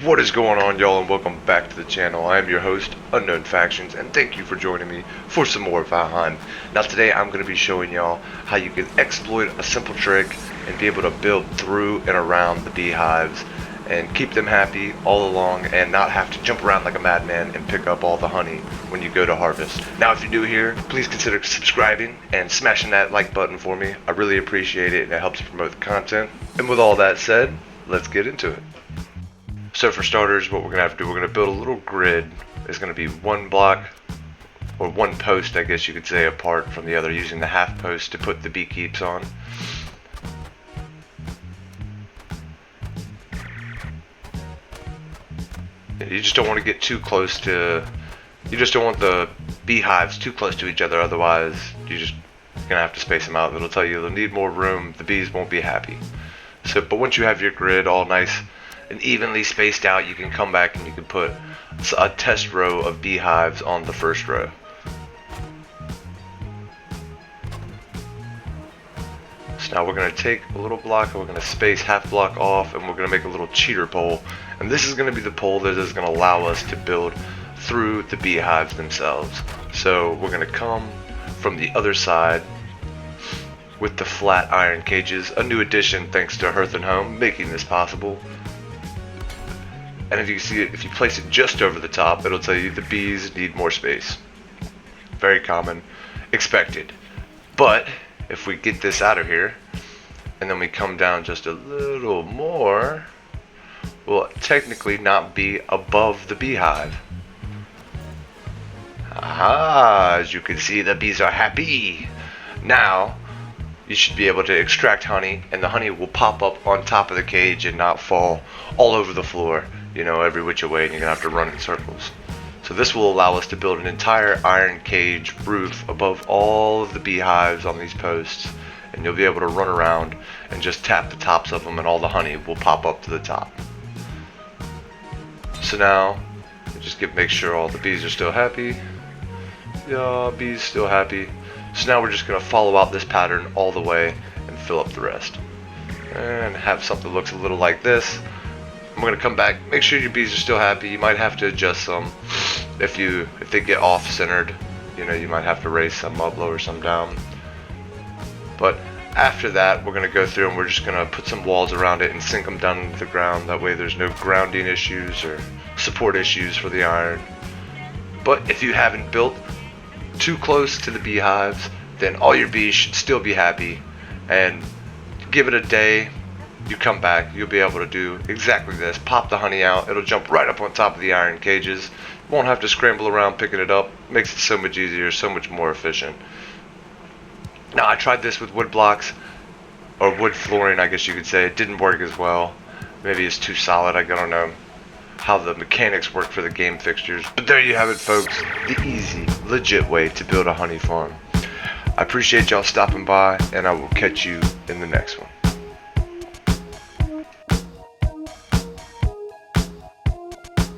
What is going on, y'all, and welcome back to the channel. I am your host, Unknown Factions, and thank you for joining me for some more Valheim. Now today I'm going to be showing y'all how you can exploit a simple trick and be able to build through and around the beehives and keep them happy all along and not have to jump around like a madman and pick up all the honey when you go to harvest. Now if you're new here, please consider subscribing and smashing that like button for me. I really appreciate it and it helps promote the content. And with all that said, let's get into it. So for starters, what we're going to have to do, we're going to build a little grid. It's going to be one block, or one post, I guess you could say, apart from the other, using the half post to put the bee keeps on. You just don't want to get too close to, you just don't want the beehives too close to each other, otherwise you're just going to have to space them out. It'll tell you they'll need more room, the bees won't be happy. So, but once you have your grid all nice and evenly spaced out, you can come back and you can put a test row of beehives on the first row. So now we're going to take a little block and we're going to space half block off, and we're going to make a little cheater pole, and this is going to be the pole that is going to allow us to build through the beehives themselves. So we're going to come from the other side with the flat iron cages, a new addition thanks to Hearth and Home making this possible. And if you see it, if you place it just over the top, it'll tell you the bees need more space. Very common, expected. But if we get this out of here, and then we come down just a little more, we'll technically not be above the beehive. Aha, as you can see, the bees are happy. Now, you should be able to extract honey, and the honey will pop up on top of the cage and not fall all over the floor, you know, every which way, and you're gonna have to run in circles. So this will allow us to build an entire iron cage roof above all of the beehives on these posts, and you'll be able to run around and just tap the tops of them and all the honey will pop up to the top. So now, just make sure all the bees are still happy. Yeah, bees still happy. So now we're just gonna follow out this pattern all the way and fill up the rest. And have something that looks a little like this. I'm gonna come back, make sure your bees are still happy. You might have to adjust some if they get off-centered. You know, you might have to raise some up, lower some down. But after that, we're gonna go through and we're just gonna put some walls around it and sink them down into the ground. That way there's no grounding issues or support issues for the iron. But if you haven't built too close to the beehives, then all your bees should still be happy. And give it a day, you come back, you'll be able to do exactly this. Pop the honey out, it'll jump right up on top of the iron cages. You won't have to scramble around picking it up. Makes it so much easier, so much more efficient. Now I tried this with wood blocks, or wood flooring I guess you could say. It didn't work as well. Maybe it's too solid, I don't know how the mechanics work for the game fixtures. But there you have it, folks, the easy, legit way to build a honey farm. I appreciate y'all stopping by, and I will catch you in the next one.